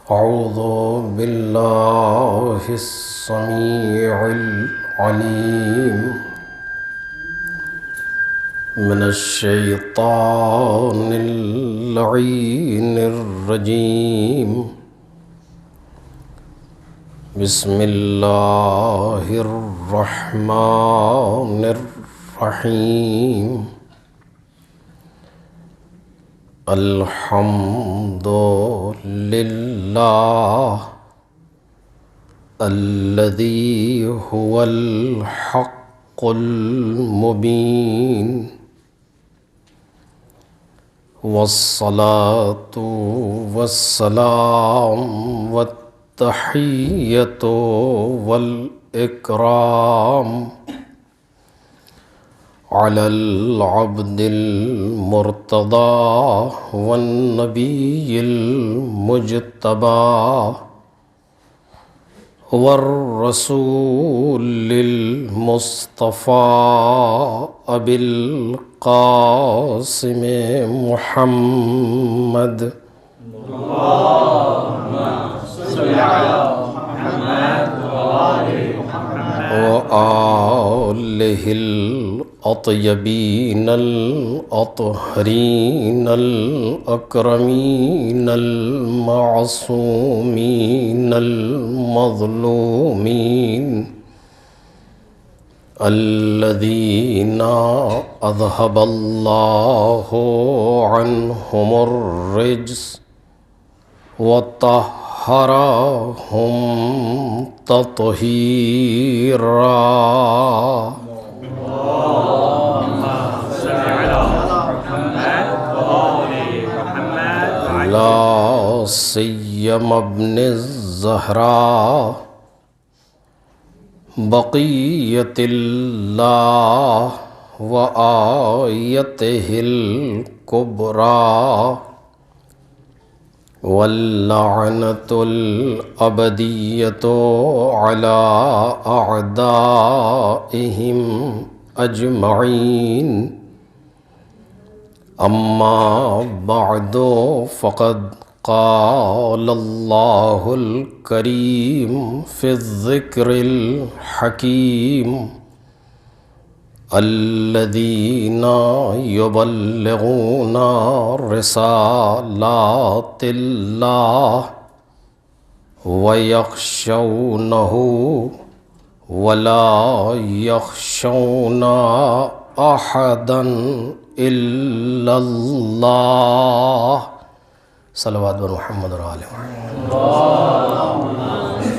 أعوذ بالله السميع العليم من الشيطان اللعين الرجيم. بسم الله الرحمن الرحيم. الحمد لله الذي هو الحق المبين، والصلاة والسلام والتحية والإكرام على العبد المرتضى والنبي المجتبى والرسول المصطفى أبي القاسم محمد. اللهم صل على محمد وآل محمد وآله الأطيبين الأطهرين الأكرمين المعصومين المظلومين الذين أذهب الله عنهم الرجس وطهرهم تطهيرا. اللهم صل على محمد وآل محمد لا سيما ابن الزهراء بقية الله وآيته الكبرى واللعنة الأبدية على أعدائهم أجمعين. أما بعد فقد قال الله الكريم في الذكر الحكيم: الذين يبلغون رسالات الله ويخشونه ولا يخشون أحدا إلا الله. صلوات محمد وآل محمد. اللهم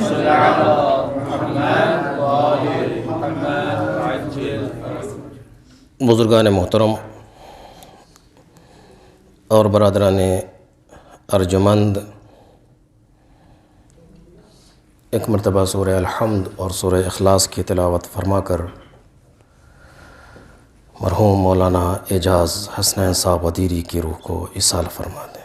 صل على محمد وآل محمد وعجل. بزرگان محترم اور برادران ارجمند، ایک مرتبہ سورہ الحمد اور سورہ اخلاص کی تلاوت فرما کر مرحوم مولانا اعجاز حسنین صاحب ودیری کی روح کو ایصال فرما دیں.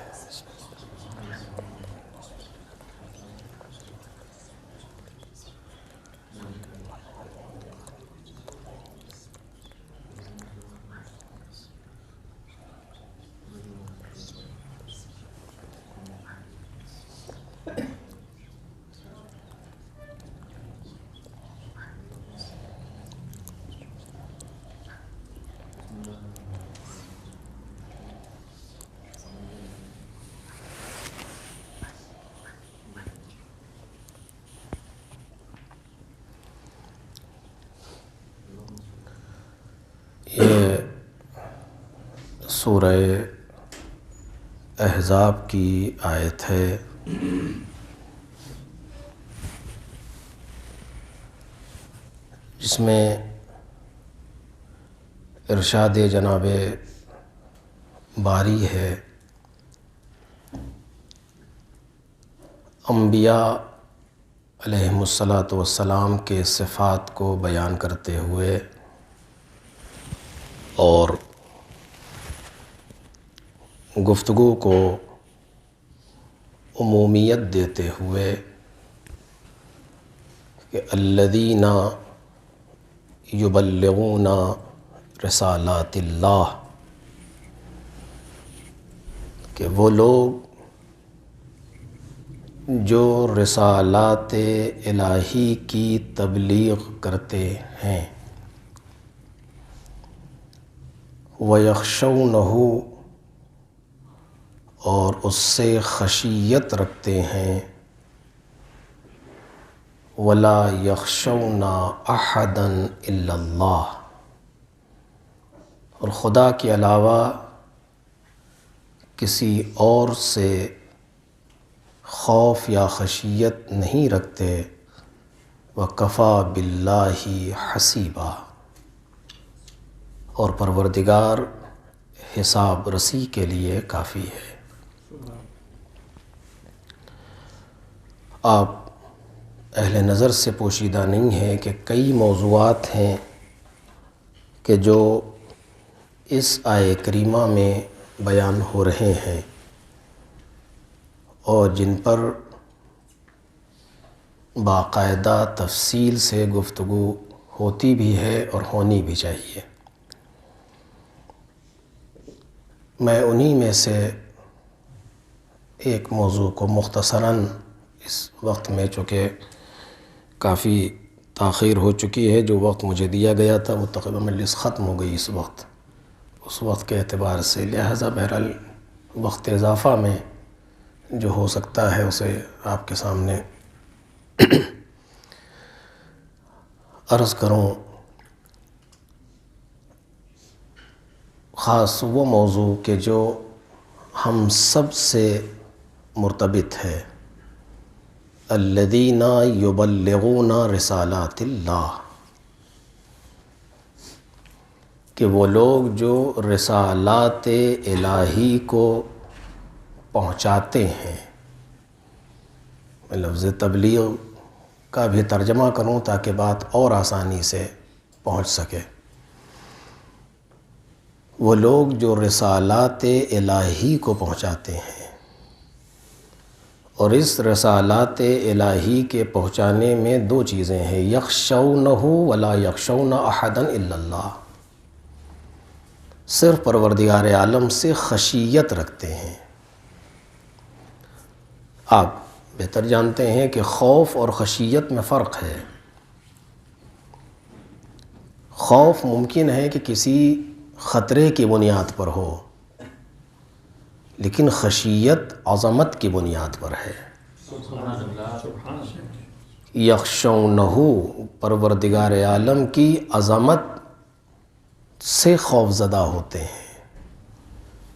یہ سورہ احزاب کی آیت ہے. جس میں ارشاد جناب باری ہے، انبیاء علیہم السلام کے صفات کو بیان کرتے ہوئے اور گفتگو کو عمومیت دیتے ہوئے کہ الذین یبلغون رسالات اللہ، کہ وہ لوگ جو رسالات الہی کی تبلیغ کرتے ہیں، وَيَخْشَوْنَهُ اور اس سے خشیت رکھتے ہیں، وَلَا يَخْشَوْنَ أَحَدًا إِلَّا اللَّهَ اور خدا کے علاوہ کسی اور سے خوف یا خشیت نہیں رکھتے، وَكَفَى بِاللَّهِ حَسِيبًا اور پروردگار حساب رسی کے لیے کافی ہے۔ آپ اہل نظر سے پوشیدہ نہیں ہے کہ کئی موضوعات ہیں کہ جو اس آیہ کریمہ میں بیان ہو رہے ہیں اور جن پر باقاعدہ تفصیل سے گفتگو ہوتی بھی ہے اور ہونی بھی چاہیے۔ میں انہی میں سے ایک موضوع کو مختصراً اس وقت میں، چونکہ کافی تاخیر ہو چکی ہے، جو وقت مجھے دیا گیا تھا وہ تقریباً مجلس ختم ہو گئی اس وقت کے اعتبار سے، لہذا بہرحال وقت اضافہ میں جو ہو سکتا ہے اسے آپ کے سامنے عرض کروں۔ خاص وہ موضوع کہ جو ہم سب سے مرتبط ہے، الذین یبلغون رسالات اللہ، کہ وہ لوگ جو رسالات الہی کو پہنچاتے ہیں۔ میں لفظ تبلیغ کا بھی ترجمہ کروں تاکہ بات اور آسانی سے پہنچ سکے۔ وہ لوگ جو رسالات الہی کو پہنچاتے ہیں، اور اس رسالات الہی کے پہنچانے میں دو چیزیں ہیں، یخشونہ ولا یخشون احدا الا اللہ، صرف پروردگار عالم سے خشیت رکھتے ہیں۔ آپ بہتر جانتے ہیں کہ خوف اور خشیت میں فرق ہے۔ خوف ممکن ہے کہ کسی خطرے کی بنیاد پر ہو، لیکن خشیت عظمت کی بنیاد پر ہے۔ یخشونہ پروردگار عالم کی عظمت سے خوف زدہ ہوتے ہیں،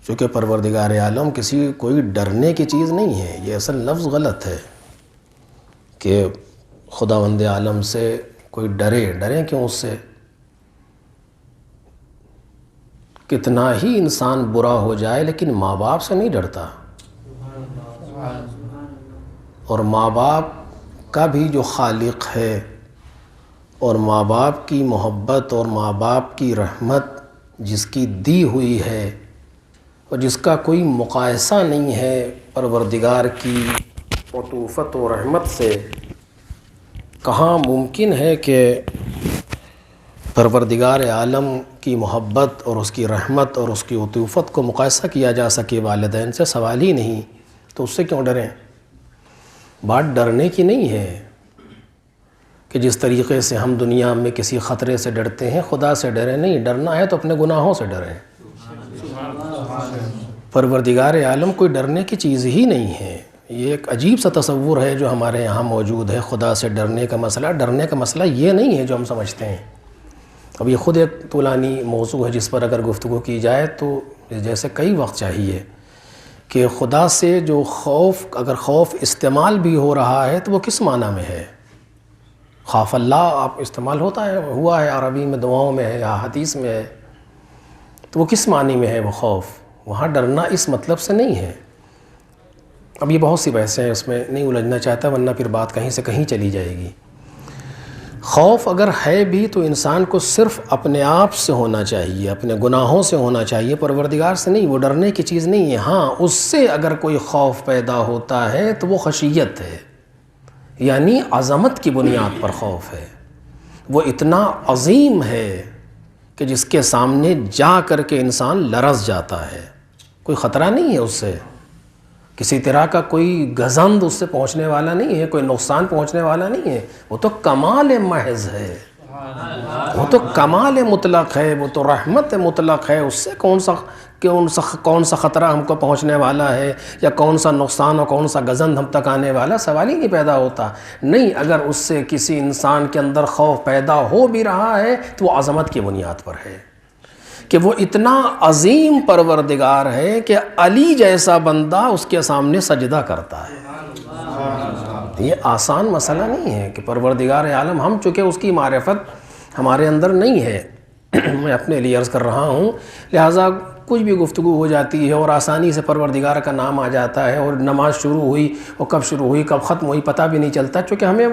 چونکہ پروردگار عالم کوئی ڈرنے کی چیز نہیں ہے۔ یہ اصل لفظ غلط ہے کہ خداوند عالم سے کوئی ڈرے کیوں اس سے؟ کتنا ہی انسان برا ہو جائے لیکن ماں باپ سے نہیں ڈرتا، اور ماں باپ کا بھی جو خالق ہے، اور ماں باپ کی محبت اور ماں باپ کی رحمت جس کی دی ہوئی ہے اور جس کا کوئی مقایسہ نہیں ہے پروردگار کی عطوفت و رحمت سے، کہاں ممکن ہے کہ پروردگار عالم کی محبت اور اس کی رحمت اور اس کی عطوفت کو مقایسہ کیا جا سکے والدین سے؟ سوال ہی نہیں۔ تو اس سے کیوں ڈریں؟ بات ڈرنے کی نہیں ہے کہ جس طریقے سے ہم دنیا میں کسی خطرے سے ڈرتے ہیں خدا سے ڈریں، نہیں، ڈرنا ہے تو اپنے گناہوں سے ڈریں۔ پروردگار عالم کوئی ڈرنے کی چیز ہی نہیں ہے۔ یہ ایک عجیب سا تصور ہے جو ہمارے یہاں موجود ہے، خدا سے ڈرنے کا مسئلہ۔ ڈرنے کا مسئلہ یہ نہیں ہے جو ہم سمجھتے ہیں۔ اب یہ خود ایک طولانی موضوع ہے جس پر اگر گفتگو کی جائے تو جیسے کئی وقت چاہیے کہ خدا سے جو اگر خوف استعمال بھی ہو رہا ہے تو وہ کس معنی میں ہے؟ خاف اللہ آپ استعمال ہوا ہے عربی میں، دعاؤں میں ہے یا حدیث میں ہے، تو وہ کس معنی میں ہے وہ خوف؟ وہاں ڈرنا اس مطلب سے نہیں ہے۔ اب یہ بہت سی بحثیں ہیں، اس میں نہیں الجھنا چاہتا ورنہ پھر بات کہیں سے کہیں چلی جائے گی۔ خوف اگر ہے بھی تو انسان کو صرف اپنے آپ سے ہونا چاہیے، اپنے گناہوں سے ہونا چاہیے، پروردگار سے نہیں۔ وہ ڈرنے کی چیز نہیں ہے۔ ہاں، اس سے اگر کوئی خوف پیدا ہوتا ہے تو وہ خشیت ہے، یعنی عظمت کی بنیاد پر خوف ہے۔ وہ اتنا عظیم ہے کہ جس کے سامنے جا کر کے انسان لرز جاتا ہے۔ کوئی خطرہ نہیں ہے اس سے، کسی طرح کا کوئی گزند اس سے پہنچنے والا نہیں ہے، کوئی نقصان پہنچنے والا نہیں ہے، وہ تو کمال محض ہے، وہ تو کمال مطلق ہے، وہ تو رحمت مطلق ہے، اس سے کون سا خطرہ ہم کو پہنچنے والا ہے، یا کون سا نقصان اور کون سا گزند ہم تک آنے والا، سوال ہی نہیں پیدا ہوتا۔ نہیں، اگر اس سے کسی انسان کے اندر خوف پیدا ہو بھی رہا ہے تو وہ عظمت کی بنیاد پر ہے کہ وہ اتنا عظیم پروردگار ہے کہ علی جیسا بندہ اس کے سامنے سجدہ کرتا ہے۔ یہ آسان مسئلہ نہیں ہے کہ پروردگار عالم، ہم چونکہ اس کی معرفت ہمارے اندر نہیں ہے، میں اپنے لیے عرض کر رہا ہوں، لہٰذا کچھ بھی گفتگو ہو جاتی ہے اور آسانی سے پروردگار کا نام آ جاتا ہے، اور نماز شروع ہوئی اور کب شروع ہوئی کب ختم ہوئی پتہ بھی نہیں چلتا، چونکہ ہمیں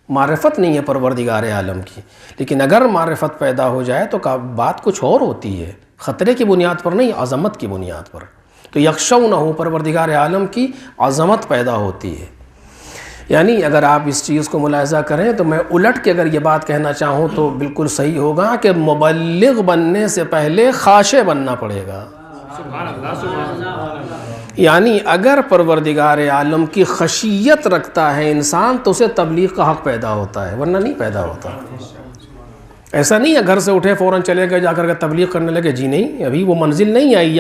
معرفت نہیں ہے پروردگار عالم کی۔ لیکن اگر معرفت پیدا ہو جائے تو بات کچھ اور ہوتی ہے، خطرے کی بنیاد پر نہیں، عظمت کی بنیاد پر۔ تو یخشونہ پروردگار عالم کی عظمت پیدا ہوتی ہے۔ یعنی اگر آپ اس چیز کو ملاحظہ کریں تو میں الٹ کے اگر یہ بات کہنا چاہوں تو بالکل صحیح ہوگا کہ مبلغ بننے سے پہلے خاشع بننا پڑے گا۔ سبحان اللہ، سبحان اللہ۔ یعنی اگر پروردگار عالم کی خشیت رکھتا ہے انسان تو اسے تبلیغ کا حق پیدا ہوتا ہے، ورنہ نہیں پیدا ہوتا۔ ایسا نہیں ہے گھر سے اٹھے فوراً چلے گئے جا کر کے تبلیغ کرنے لگے، جی نہیں، ابھی وہ منزل نہیں آئی۔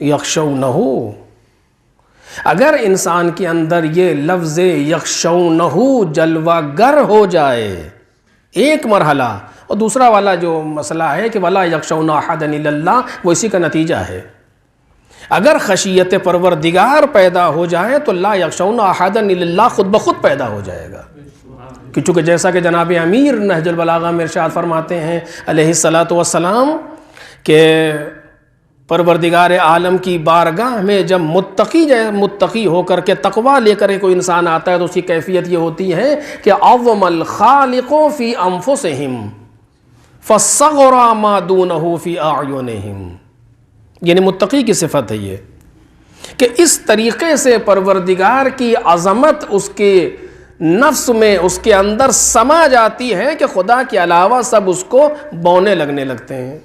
یخشونہ، اگر انسان کے اندر یہ لفظ یخشونہ جلوہ گر ہو جائے ایک مرحلہ، اور دوسرا والا جو مسئلہ ہے کہ وَلَا يَخْشَوْنَ أَحَدًا إِلَّا اللَّهِ، وہ اسی کا نتیجہ ہے۔ اگر خشیت پروردگار پیدا ہو جائے تو لا یخشون احدا الا اللہ خود بخود پیدا ہو جائے گا، کہ چونکہ جیسا کہ جناب امیر نہج البلاغہ میں ارشاد فرماتے ہیں علیہ الصلاۃ والسلام کہ پروردگار عالم کی بارگاہ میں جب متقی ہو کر کے تقوی لے کر کوئی انسان آتا ہے تو اس کی کیفیت یہ ہوتی ہے کہ عظم الخالق فی انفسہم فصغر ما دونہ فی اعینہم، یعنی متقی کی صفت ہے یہ کہ اس طریقے سے پروردگار کی عظمت اس کے نفس میں، اس کے اندر سما جاتی ہے کہ خدا کے علاوہ سب اس کو بونے لگنے لگتے ہیں،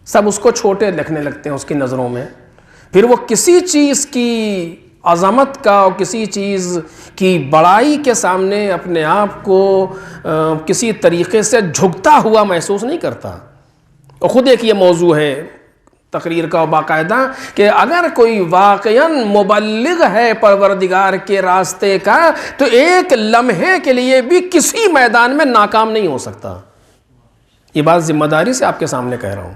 سب اس کو چھوٹے لکھنے لگتے ہیں اس کی نظروں میں۔ پھر وہ کسی چیز کی عظمت کا اور کسی چیز کی بڑائی کے سامنے اپنے آپ کو کسی طریقے سے جھکتا ہوا محسوس نہیں کرتا۔ اور خود ایک یہ موضوع ہے تقریر کا باقاعدہ کہ اگر کوئی واقعاً مبلغ ہے پروردگار کے راستے کا تو ایک لمحے کے لیے بھی کسی میدان میں ناکام نہیں ہو سکتا۔ یہ بات ذمہ داری سے آپ کے سامنے کہہ رہا ہوں۔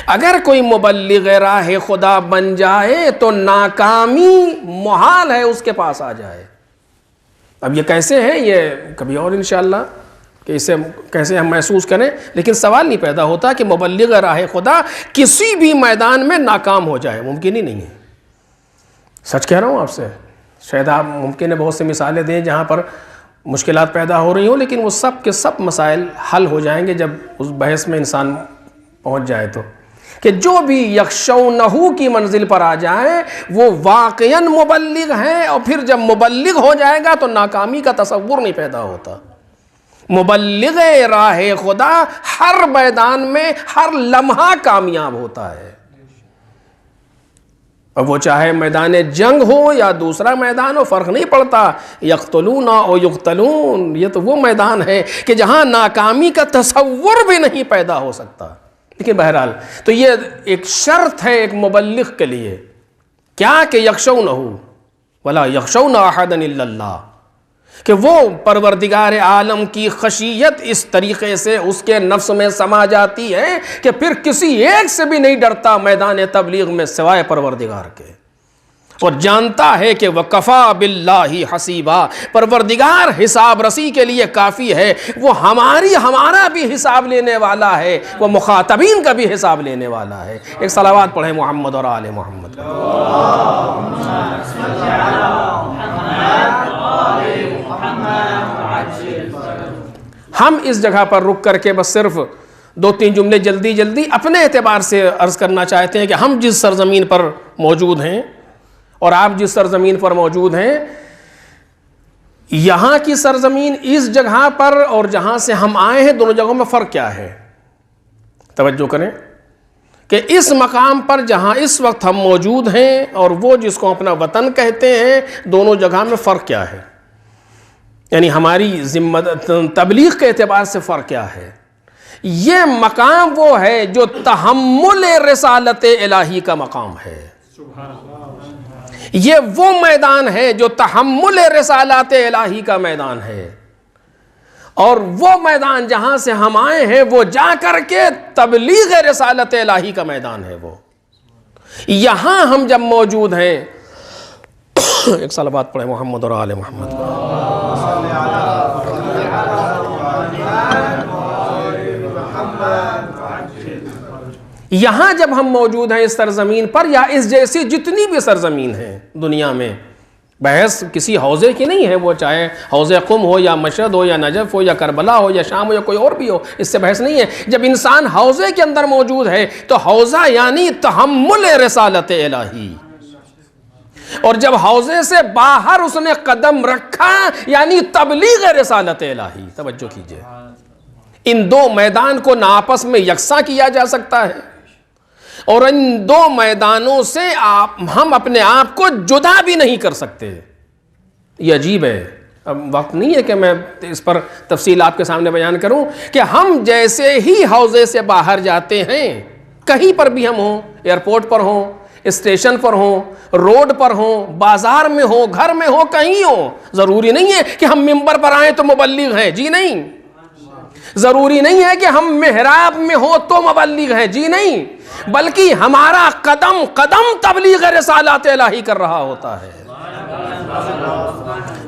اگر کوئی مبلغ راہ خدا بن جائے تو ناکامی محال ہے اس کے پاس آ جائے۔ اب یہ کیسے ہے یہ کبھی اور انشاءاللہ کہ اسے کیسے ہم محسوس کریں، لیکن سوال نہیں پیدا ہوتا کہ مبلغ راہ خدا کسی بھی میدان میں ناکام ہو جائے، ممکن ہی نہیں ہے۔ سچ کہہ رہا ہوں آپ سے، شاید آپ ممکن ہے بہت سے مثالیں دیں جہاں پر مشکلات پیدا ہو رہی ہوں، لیکن وہ سب کے سب مسائل حل ہو جائیں گے جب اس بحث میں انسان پہنچ جائے تو، کہ جو بھی یخشونہ کی منزل پر آ جائے وہ واقعاً مبلغ ہیں، اور پھر جب مبلغ ہو جائے گا تو ناکامی کا تصور نہیں پیدا ہوتا۔ مبلغ راہ خدا ہر میدان میں ہر لمحہ کامیاب ہوتا ہے، اور وہ چاہے میدان جنگ ہو یا دوسرا میدان ہو، فرق نہیں پڑتا، یقتلون او یقتلون، یہ تو وہ میدان ہے کہ جہاں ناکامی کا تصور بھی نہیں پیدا ہو سکتا۔ لیکن بہرحال تو یہ ایک شرط ہے ایک مبلغ کے لیے، کیا کہ یخشونہ ولا یخشون احدا الا اللہ، کہ وہ پروردگار عالم کی خشیت اس طریقے سے اس کے نفس میں سما جاتی ہے کہ پھر کسی ایک سے بھی نہیں ڈرتا میدان تبلیغ میں سوائے پروردگار کے، اور جانتا ہے کہ وَكَفَى بِاللَّهِ حَسِيبًا، پروردگار حساب رسی کے لیے کافی ہے، وہ ہمارا بھی حساب لینے والا ہے، وہ مخاطبین کا بھی حساب لینے والا ہے۔ ایک صلوات پڑھیں محمد اور آل محمد۔ ہم اس جگہ پر رک کر کے بس صرف دو تین جملے جلدی اپنے اعتبار سے عرض کرنا چاہتے ہیں کہ ہم جس سرزمین پر موجود ہیں اور آپ جس سرزمین پر موجود ہیں، یہاں کی سرزمین اس جگہ پر اور جہاں سے ہم آئے ہیں دونوں جگہوں میں فرق کیا ہے؟ توجہ کریں کہ اس مقام پر جہاں اس وقت ہم موجود ہیں اور وہ جس کو اپنا وطن کہتے ہیں، دونوں جگہ میں فرق کیا ہے؟ یعنی ہماری ذمہ تبلیغ کے اعتبار سے فرق کیا ہے؟ یہ مقام وہ ہے جو تحمل رسالت الہی کا مقام ہے. یہ وہ میدان ہے جو تحمل رسالات الہی کا میدان ہے، اور وہ میدان جہاں سے ہم آئے ہیں وہ جا کر کے تبلیغ رسالت الہی کا میدان ہے. وہ یہاں ہم جب موجود ہیں، ایک صلوات پڑھیں محمد اور آل محمد. یہاں جب ہم موجود ہیں اس سرزمین پر، یا اس جیسی جتنی بھی سرزمین ہیں دنیا میں، بحث کسی حوضے کی نہیں ہے، وہ چاہے حوض قم ہو یا مشہد ہو یا نجف ہو یا کربلا ہو یا شام ہو یا کوئی اور بھی ہو، اس سے بحث نہیں ہے. جب انسان حوضے کے اندر موجود ہے تو حوضہ یعنی تحمل رسالت الہی، اور جب حوضے سے باہر اس نے قدم رکھا یعنی تبلیغ رسالت الہی. توجہ کیجئے، ان دو میدان کو نہ آپس میں یکساں کیا جا سکتا ہے، اور ان دو میدانوں سے ہم اپنے آپ کو جدا بھی نہیں کر سکتے. یہ عجیب ہے. اب وقت نہیں ہے کہ میں اس پر تفصیل آپ کے سامنے بیان کروں کہ ہم جیسے ہی حوضے سے باہر جاتے ہیں، کہیں پر بھی ہم ہوں، ایئرپورٹ پر ہوں، اسٹیشن پر ہوں، روڈ پر ہوں، بازار میں ہوں، گھر میں ہوں، کہیں ہوں، ضروری نہیں ہے کہ ہم منبر پر آئیں تو مبلغ ہیں، جی نہیں. ضروری نہیں ہے کہ ہم محراب میں ہو تو مبلغ ہیں، جی نہیں، بلکہ ہمارا قدم قدم تبلیغ رسالات الہی کر رہا ہوتا ہے.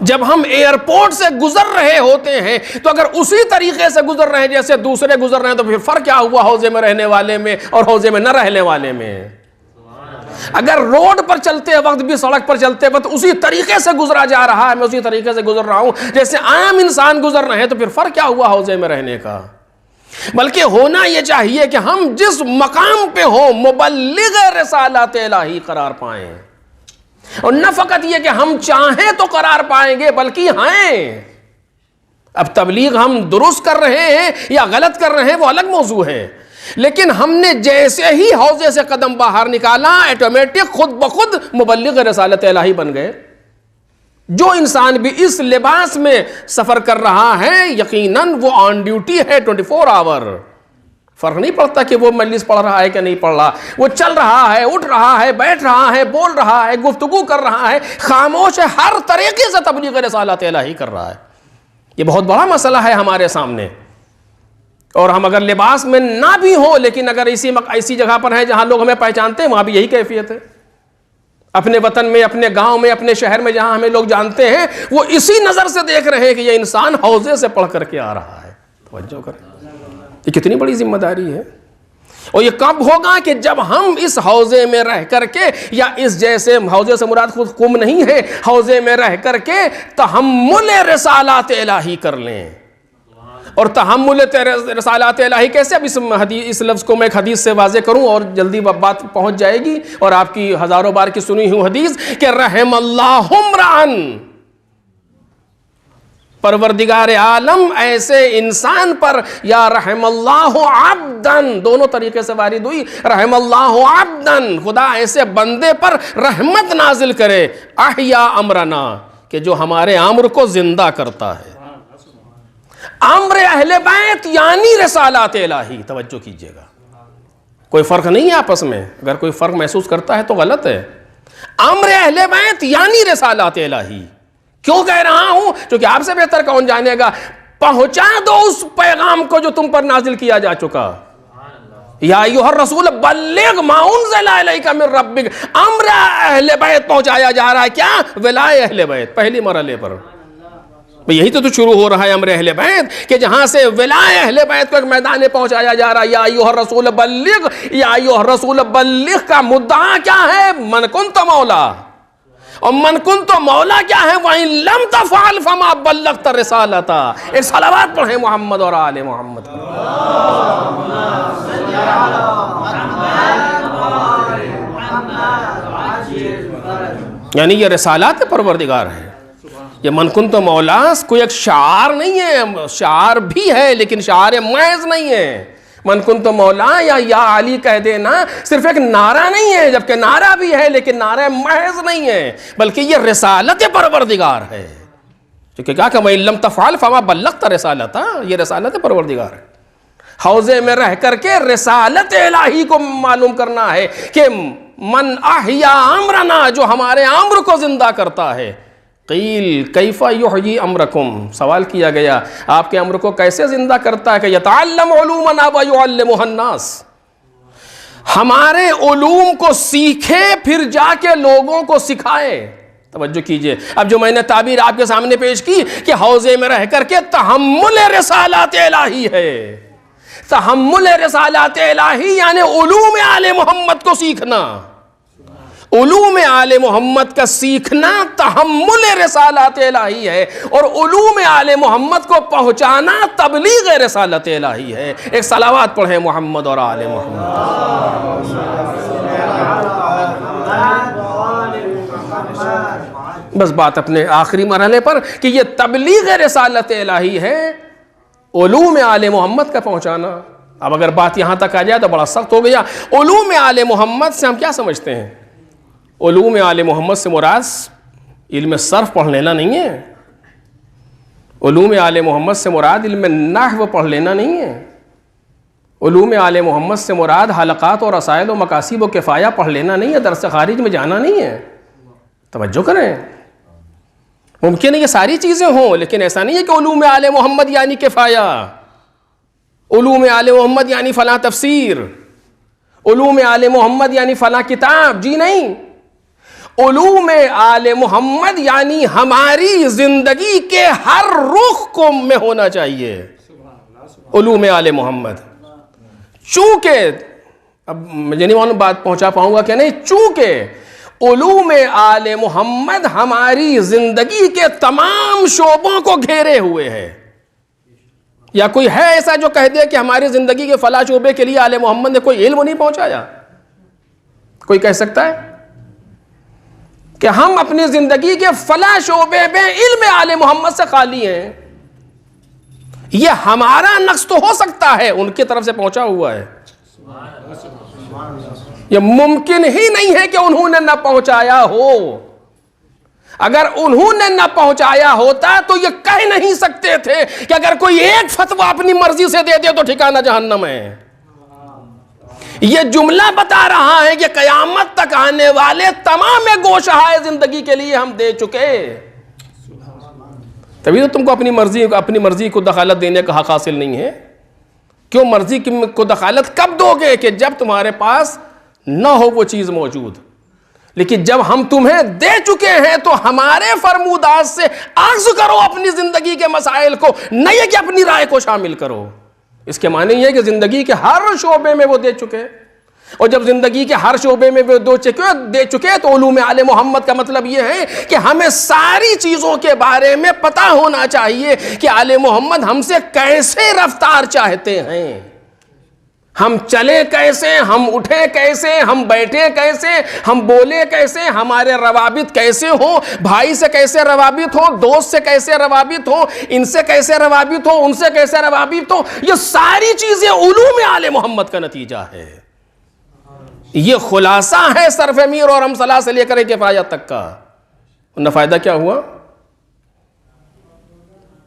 جب ہم ایئرپورٹ سے گزر رہے ہوتے ہیں تو اگر اسی طریقے سے گزر رہے ہیں جیسے دوسرے گزر رہے ہیں تو پھر فرق کیا ہوا حوضے میں رہنے والے میں اور حوضے میں نہ رہنے والے میں؟ اگر روڈ پر چلتے وقت بھی، سڑک پر چلتے وقت اسی طریقے سے گزرا جا رہا ہے، میں اسی طریقے سے گزر رہا ہوں جیسے عام انسان گزر رہے ہیں، تو پھر فرق کیا ہوا حوضے میں رہنے کا؟ بلکہ ہونا یہ چاہیے کہ ہم جس مقام پہ ہوں مبلغ رسالات الہی قرار پائیں، اور نہ فقط یہ کہ ہم چاہیں تو قرار پائیں گے بلکہ ہیں. اب تبلیغ ہم درست کر رہے ہیں یا غلط کر رہے ہیں وہ الگ موضوع ہے، لیکن ہم نے جیسے ہی حوضے سے قدم باہر نکالا آٹومیٹک خود بخود مبلغ رسالت الہی بن گئے. جو انسان بھی اس لباس میں سفر کر رہا ہے یقیناً وہ آن ڈیوٹی ہے 24 آور. فرق نہیں پڑتا کہ وہ مجلس پڑھ رہا ہے کہ نہیں پڑھ رہا، وہ چل رہا ہے، اٹھ رہا ہے، بیٹھ رہا ہے، بول رہا ہے، گفتگو کر رہا ہے، خاموش ہے، ہر طریقے سے تبلیغ رسالت الہی کر رہا ہے. یہ بہت بڑا مسئلہ ہے ہمارے سامنے. اور ہم اگر لباس میں نہ بھی ہوں لیکن اگر ایسی جگہ پر ہیں جہاں لوگ ہمیں پہچانتے ہیں، وہاں بھی یہی کیفیت ہے. اپنے وطن میں، اپنے گاؤں میں، اپنے شہر میں جہاں ہمیں لوگ جانتے ہیں، وہ اسی نظر سے دیکھ رہے ہیں کہ یہ انسان حوضے سے پڑھ کر کے آ رہا ہے. توجہ کریں، یہ کتنی بڑی ذمہ داری ہے. اور یہ کب ہوگا کہ جب ہم اس حوضے میں رہ کر کے، یا اس جیسے حوضے سے مراد خود قم نہیں ہے، حوضے میں رہ کر کے تحمل رسالات الہی کر لیں. اور تحمل رسالات الہی کیسے؟ اب اس لفظ کو میں ایک حدیث سے واضح کروں اور جلدی بات پہنچ جائے گی، اور آپ کی ہزاروں بار کی سنی ہوئی حدیث کہ رحم اللہ امرأن، پروردگار عالم ایسے انسان پر، یا رحم اللہ عبدن، دونوں طریقے سے وارد ہوئی، رحم اللہ عبدن، خدا ایسے بندے پر رحمت نازل کرے، احیا امرنا، کہ جو ہمارے امر کو زندہ کرتا ہے. امر اہل بیت یعنی رسالات الہی. توجہ کیجئے گا، کوئی فرق نہیں ہے آپس میں، اگر کوئی فرق محسوس کرتا ہے تو غلط ہے. امر اہل بیت یعنی رسالات الہی. کیوں کہہ رہا ہوں؟ کیونکہ آپ سے بہتر کون جانے گا. پہنچا دو اس پیغام کو جو تم پر نازل کیا جا چکا. یا ایھا الرسول بلغ ما انزل الیک من ربک. امر اہل بیت پہنچایا جا رہا ہے. کیا؟ ولائے اہل بیت پہلی مرحلے پر. یہی تو شروع ہو رہا ہے امر اہل بیت، کہ جہاں سے ولائے اہل بیت کو ایک میدان پہنچایا جا رہا ہے. یا ایھا الرسول بلغ، یا ایھا الرسول بلغ کا مدعا کیا ہے؟ من کنت مولا. اور من کنت مولا کیا ہے؟ وَإِن لَمْ تَفْعَلْ فَمَا بَلَّغْتَ الرِّسَالَةَ. ایک صلوات پڑھیں محمد اور آل محمد. یعنی یہ رسالات پروردگار ہے. یہ من کنت مولا کوئی ایک شعار نہیں ہے، شعار بھی ہے لیکن شعار محض نہیں ہے. من کنت مولا یا علی کہہ دینا صرف ایک نعرہ نہیں ہے، جبکہ نعرہ بھی ہے لیکن نعرہ محض نہیں ہے، بلکہ یہ رسالت پروردگار ہے، کیونکہ کہا کہ وَإِن لَمْ تَفْعَلْ فَمَا بَلَّغْتَ رِسَالَتَهُ، یہ رسالت پروردگار ہے۔ حوضے میں رہ کر کے رسالت الہی کو معلوم کرنا ہے کہ من احیا امرنا، جو ہمارے امر کو زندہ کرتا ہے۔ قیل کیف یحیی امرکم، سوال کیا گیا آپ کے امر کو کیسے زندہ کرتا ہے؟ کہ یتعلم علومنا ویعلمها الناس، ہمارے علوم کو سیکھے پھر جا کے لوگوں کو سکھائے۔ توجہ کیجئے، اب جو میں نے تعبیر آپ کے سامنے پیش کی کہ حوضے میں رہ کر کے تحمل رسالات الہی ہے، تحمل رسالات الہی یعنی علوم آل محمد کو سیکھنا، علوم آل محمد کا سیکھنا تحمل رسالات الہی ہے، اور علوم آل محمد کو پہنچانا تبلیغ رسالت الہی ہے۔ ایک صلوات پڑھیں محمد اور آل محمد۔ بس بات اپنے آخری مرحلے پر کہ یہ تبلیغ رسالت الہی ہے، علوم آل محمد کا پہنچانا۔ اب اگر بات یہاں تک آ جائے تو بڑا سخت ہو گیا۔ علوم آل محمد سے ہم کیا سمجھتے ہیں؟ علوم آل محمد سے مراد علم صرف پڑھ لینا نہیں ہے، علوم آل محمد سے مراد علم نحو پڑھ لینا نہیں ہے، علوم آل محمد سے مراد حلقات اور رسائل و مقاصد و کفایہ پڑھ لینا نہیں ہے، درس خارج میں جانا نہیں ہے۔ توجہ کریں، ممکن ہے یہ ساری چیزیں ہوں لیکن ایسا نہیں ہے کہ علوم آل محمد یعنی کفایہ، علوم آل محمد یعنی فلاں تفسیر، علوم آل محمد یعنی فلاں کتاب، جی نہیں، علوم آل محمد یعنی ہماری زندگی کے ہر رخ کو میں ہونا چاہیے علوم آل محمد۔ چونکہ اب مجھے نہیں معلوم بات پہنچا پاؤں گا کہ نہیں، چونکہ علوم آل محمد ہماری زندگی کے تمام شعبوں کو گھیرے ہوئے ہے۔ یا کوئی ہے ایسا جو کہہ دے کہ ہماری زندگی کے فلاں شعبے کے لیے آل محمد نے کوئی علم نہیں پہنچایا؟ کوئی کہہ سکتا ہے کہ ہم اپنی زندگی کے فلاں شعبے میں علم آل محمد سے خالی ہیں؟ یہ ہمارا نقص تو ہو سکتا ہے، ان کی طرف سے پہنچا ہوا ہے، یہ ممکن ہی نہیں ہے کہ انہوں نے نہ پہنچایا ہو۔ اگر انہوں نے نہ پہنچایا ہوتا تو یہ کہہ نہیں سکتے تھے کہ اگر کوئی ایک فتویٰ اپنی مرضی سے دے دے تو ٹھکانہ جہنم ہے۔ یہ جملہ بتا رہا ہے کہ قیامت تک آنے والے تمام گوشہائے زندگی کے لیے ہم دے چکے، تبھی تو تم کو اپنی مرضی کو دخالت دینے کا حق حاصل نہیں ہے۔ کیوں مرضی کو دخالت کب دو گے؟ کہ جب تمہارے پاس نہ ہو وہ چیز موجود، لیکن جب ہم تمہیں دے چکے ہیں تو ہمارے فرمودات سے آغاز کرو اپنی زندگی کے مسائل کو، نہیں کہ اپنی رائے کو شامل کرو۔ اس کے معنی یہ ہے کہ زندگی کے ہر شعبے میں وہ دے چکے، اور جب زندگی کے ہر شعبے میں وہ دے چکے تو علوم آل محمد کا مطلب یہ ہے کہ ہمیں ساری چیزوں کے بارے میں پتہ ہونا چاہیے کہ آل محمد ہم سے کیسے رفتار چاہتے ہیں، ہم چلے کیسے، ہم اٹھے کیسے، ہم بیٹھے کیسے، ہم بولے کیسے، ہمارے روابط کیسے ہوں، بھائی سے کیسے روابط ہوں، دوست سے کیسے روابط ہوں، ان سے کیسے روابط ہوں، ان سے کیسے روابط ہوں۔ یہ ساری چیزیں علوم آل محمد کا نتیجہ ہے، یہ خلاصہ ہے صرف میر اور امثلہ سے لے کر کفایہ تک کا۔ انہیں فائدہ کیا ہوا؟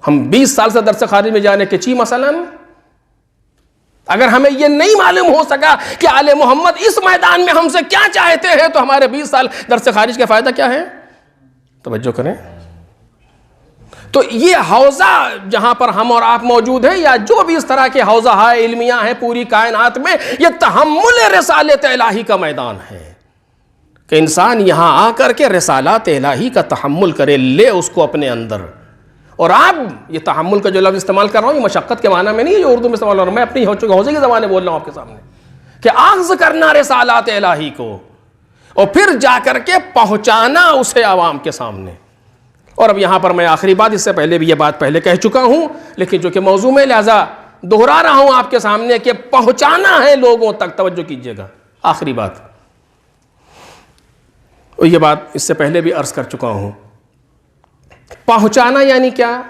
ہم 20 سال سے درس خارج میں جانے کے چی مثلاً اگر ہمیں یہ نہیں معلوم ہو سکا کہ آل محمد اس میدان میں ہم سے کیا چاہتے ہیں تو ہمارے 20 سال درس خارج کا فائدہ کیا ہے؟ توجہ کریں۔ تو یہ حوضہ جہاں پر ہم اور آپ موجود ہیں، یا جو بھی اس طرح کے حوضہ علمیہ ہیں پوری کائنات میں، یہ تحمل رسالت الہی کا میدان ہے کہ انسان یہاں آ کر کے رسالات الہی کا تحمل کرے، لے اس کو اپنے اندر۔ اور آپ یہ تحمل کا جو لفظ استعمال کر رہا ہوں یہ مشقت کے معنی میں نہیں ہے جو اردو میں استعمال ہو رہا ہے، میں اپنی حوضے کے زمانے بول رہا ہوں آپ کے سامنے، کہ اخذ کرنا رسالات الہی کو اور پھر جا کر کے پہنچانا اسے عوام کے سامنے۔ اور اب یہاں پر میں آخری بات، اس سے پہلے بھی یہ بات پہلے کہہ چکا ہوں لیکن جو کہ موضوع میں لہذا دہرا رہا ہوں آپ کے سامنے کہ پہنچانا ہے لوگوں تک، توجہ کیجئے گا۔ آخری بات، اور یہ بات اس سے پہلے بھی عرض کر چکا ہوں، پہنچانا یعنی کیا؟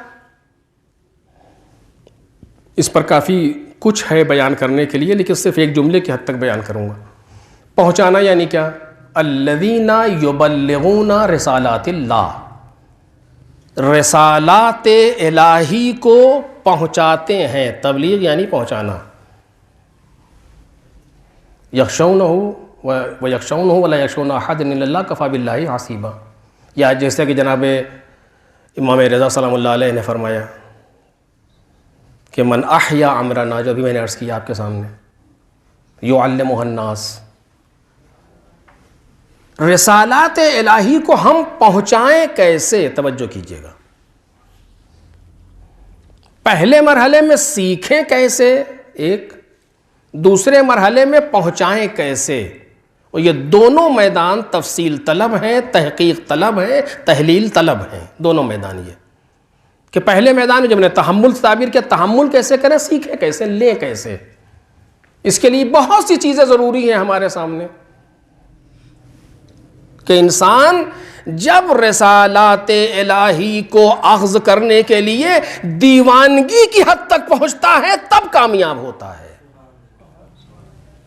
اس پر کافی کچھ ہے بیان کرنے کے لیے، لیکن صرف ایک جملے کی حد تک بیان کروں گا۔ پہنچانا یعنی کیا؟ الذین یبلغون رسالات اللہ، رسالات الہی کو پہنچاتے ہیں۔ تبلیغ یعنی پہنچانا۔ یخشونہ ویخشونہ ولا یخشون احدا الا اللہ کفی باللہ حسیبا، یا جیسے کہ جناب امام رضا سلام اللہ علیہ نے فرمایا کہ من احیا امرنا، جو بھی میں نے عرض کیا آپ کے سامنے، یعلمہ الناس، رسالات الہی کو ہم پہنچائیں کیسے؟ توجہ کیجئے گا، پہلے مرحلے میں سیکھیں کیسے ایک، دوسرے مرحلے میں پہنچائیں کیسے، اور یہ دونوں میدان تفصیل طلب ہیں، تحقیق طلب ہیں، تحلیل طلب ہیں، دونوں میدان یہ کہ پہلے میدان میں جب نے تحمل تعبیر کیا، تحمل کیسے کریں، سیکھیں کیسے، لیں کیسے، اس کے لیے بہت سی چیزیں ضروری ہیں ہمارے سامنے کہ انسان جب رسالات الہی کو اخذ کرنے کے لیے دیوانگی کی حد تک پہنچتا ہے تب کامیاب ہوتا ہے۔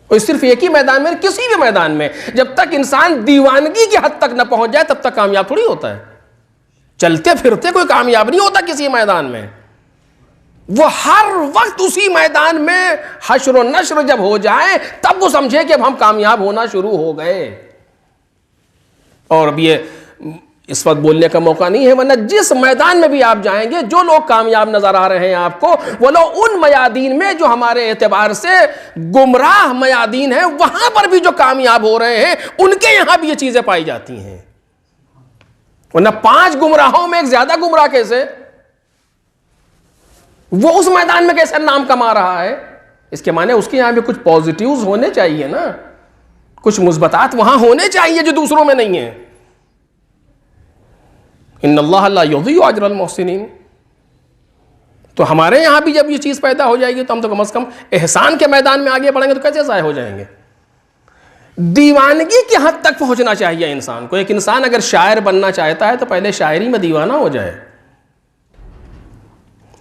اور صرف ایک ہی میدان میں، کسی بھی میدان میں جب تک انسان دیوانگی کی حد تک نہ پہنچ جائے تب تک کامیاب تھوڑی ہوتا ہے۔ چلتے پھرتے کوئی کامیاب نہیں ہوتا کسی میدان میں، وہ ہر وقت اسی میدان میں حشر و نشر جب ہو جائے تب وہ سمجھے کہ اب ہم کامیاب ہونا شروع ہو گئے۔ اور اب یہ اس وقت بولنے کا موقع نہیں ہے، ورنہ جس میدان میں بھی آپ جائیں گے جو لوگ کامیاب نظر آ رہے ہیں آپ کو، وہ لوگ ان میادین میں جو ہمارے اعتبار سے گمراہ میادین ہیں، وہاں پر بھی جو کامیاب ہو رہے ہیں ان کے یہاں بھی یہ چیزیں پائی جاتی ہیں۔ ورنہ 5 گمراہوں میں ایک زیادہ گمراہ کیسے، وہ اس میدان میں کیسے نام کما رہا ہے؟ اس کے معنی اس کے یہاں بھی کچھ پازیٹیوز ہونے چاہیے نا، کچھ مثبتات وہاں ہونے چاہیے جو دوسروں میں نہیں ہیں۔ ان اللہ لا یضیع اجر المحسنین۔ تو ہمارے یہاں بھی جب یہ چیز پیدا ہو جائے گی تو ہم تو کم از کم احسان کے میدان میں آگے بڑھیں گے، تو کیسے ضائع ہو جائیں گے؟ دیوانگی کی حد تک پہنچنا چاہیے انسان کو۔ ایک انسان اگر شاعر بننا چاہتا ہے تو پہلے شاعری میں دیوانہ ہو جائے۔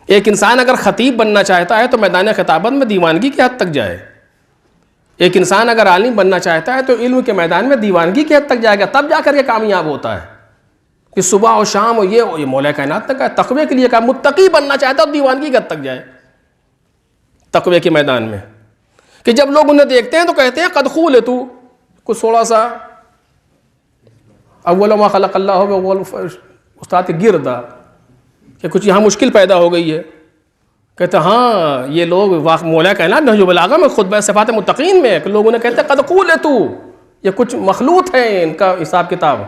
ایک انسان اگر خطیب بننا چاہتا ہے تو میدان خطابت میں دیوانگی کی حد تک جائے۔ ایک انسان اگر عالم بننا چاہتا ہے تو علم کے میدان میں دیوانگی کی حد تک جائے گا، تب جا کر کے کامیاب ہوتا ہے۔ کہ صبح اور شام اور یہ مولا کائنات نے کہا تقوی کے لیے کہا، متقی بننا چاہتا ہے تو دیوانگی کی حد تک جائے تقوی کے میدان میں، کہ جب لوگ انہیں دیکھتے ہیں تو کہتے ہیں قد خولتو، کچھ تھوڑا سا اول ما خلق اللہ اول استاد گردا، کہ کچھ یہاں مشکل پیدا ہو گئی ہے۔ کہتے ہیں ہاں یہ لوگ مولا کائنات نہج البلاغہ میں خطبہ صفات متقین میں کہ لوگ انہیں کہتے ہیں قد خولتو، یہ کچھ مخلوط ہے ان کا حساب کتاب۔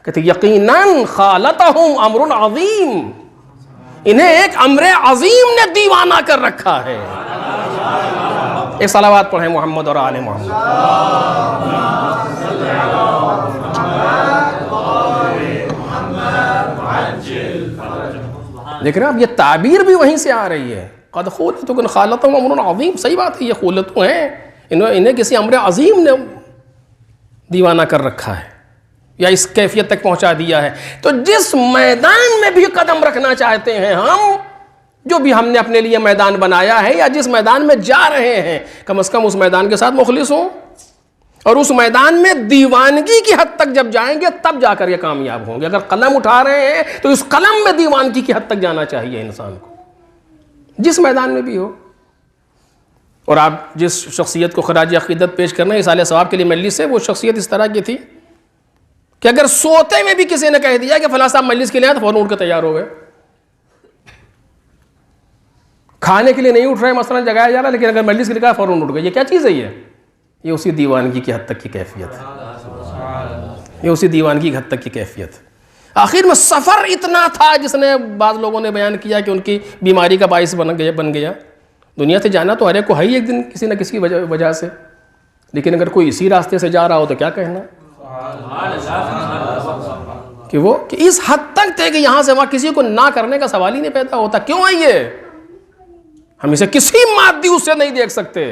کہتے یقیناً خالتہم امر عظیم، انہیں ایک امر عظیم نے دیوانہ کر رکھا ہے۔ ایک صلوات پڑھیں محمد اور آل محمد۔ دیکھ رہے ہیں آپ، یہ تعبیر بھی وہیں سے آ رہی ہے، قد خولتکم خالتہم امر عظیم۔ صحیح بات ہے، یہ خولتوں ہیں، انہیں کسی امر عظیم نے دیوانہ کر رکھا ہے یا اس کیفیت تک پہنچا دیا ہے۔ تو جس میدان میں بھی قدم رکھنا چاہتے ہیں ہم، جو بھی ہم نے اپنے لیے میدان بنایا ہے یا جس میدان میں جا رہے ہیں، کم از کم اس میدان کے ساتھ مخلص ہوں، اور اس میدان میں دیوانگی کی حد تک جب جائیں گے تب جا کر یہ کامیاب ہوں گے۔ اگر قلم اٹھا رہے ہیں تو اس قلم میں دیوانگی کی حد تک جانا چاہیے انسان کو، جس میدان میں بھی ہو۔ اور آپ جس شخصیت کو خراج عقیدت پیش کرنا ہے ایصال ثواب کے لیے مجلس سے، وہ شخصیت اس طرح کی تھی کہ اگر سوتے میں بھی کسی نے کہہ دیا کہ فلاں صاحب مجلس کے لیے آئے تو فوراً اٹھ کے تیار ہو گئے۔ کھانے کے لیے نہیں اٹھ رہے مثلا جگایا جا رہا، لیکن اگر مجلس کے لیے کہا فوراً اٹھ گئے۔ یہ کیا چیز ہے؟ یہ اسی دیوانگی کی حد تک کی کیفیت ہے، یہ اسی دیوانگی کی حد تک کی کیفیت۔ آخر میں سفر اتنا تھا جس نے بعض لوگوں نے بیان کیا کہ ان کی بیماری کا باعث بن گیا۔ دنیا سے جانا تو ہر ایک کو ہے ہی ایک دن کسی نہ کسی وجہ سے، لیکن اگر کوئی اسی راستے سے جا رہا ہو تو کیا کہنا کہ وہ کہ اس حد تک تھے کہ یہاں سے وہاں کسی کو نہ کرنے کا سوال ہی نہیں پیدا ہوتا۔ کیوں ہے یہ؟ ہم اسے کسی مادی اس سے نہیں دیکھ سکتے،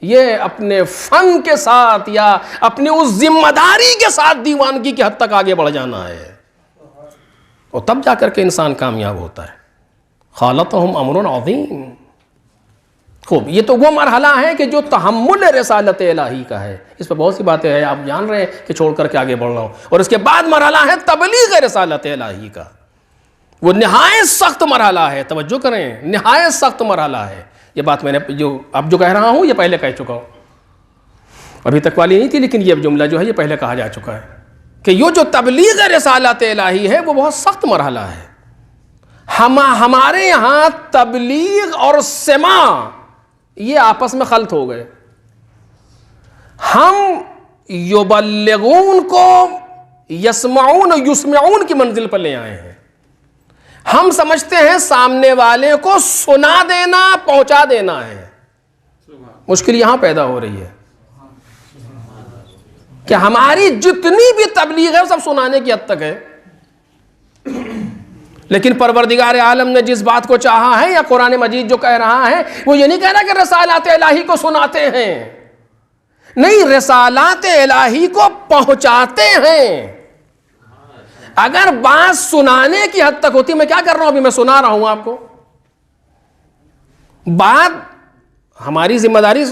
یہ اپنے فن کے ساتھ یا اپنی اس ذمہ داری کے ساتھ دیوانگی کی حد تک آگے بڑھ جانا ہے، اور تب جا کر کے انسان کامیاب ہوتا ہے۔ خالتہم امر عظیم، خوب، یہ تو وہ مرحلہ ہے کہ جو تحمل رسالت الہی کا ہے. اس پہ بہت سی باتیں ہیں، آپ جان رہے ہیں کہ چھوڑ کر کے آگے بڑھ رہا ہوں. اور اس کے بعد مرحلہ ہے تبلیغ رسالت الہی کا. وہ نہایت سخت مرحلہ ہے، توجہ کریں، نہایت سخت مرحلہ ہے. یہ بات میں نے اب جو کہہ رہا ہوں یہ پہلے کہہ چکا ہوں، ابھی تک والی نہیں تھی، لیکن یہ جملہ جو ہے یہ پہلے کہا جا چکا ہے کہ یہ جو تبلیغ رسالت الہی ہے وہ بہت سخت مرحلہ ہے. ہمارے یہاں تبلیغ اور سماع یہ آپس میں خلط ہو گئے. ہم یبلغون کو یسمعون یسمعون کی منزل پر لے آئے ہیں. ہم سمجھتے ہیں سامنے والے کو سنا دینا پہنچا دینا ہے. مشکل یہاں پیدا ہو رہی ہے کہ ہماری جتنی بھی تبلیغ ہے سب سنانے کی حد تک ہے. لیکن پروردگار عالم نے جس بات کو چاہا ہے یا قرآن مجید جو کہہ رہا ہے وہ یہ نہیں کہہ رہا کہ رسالات الہی کو سناتے ہیں، نہیں، رسالات الہی کو پہنچاتے ہیں. اگر بات سنانے کی حد تک ہوتی، میں کیا کر رہا ہوں ابھی، میں سنا رہا ہوں آپ کو. بات ہماری ذمہ داری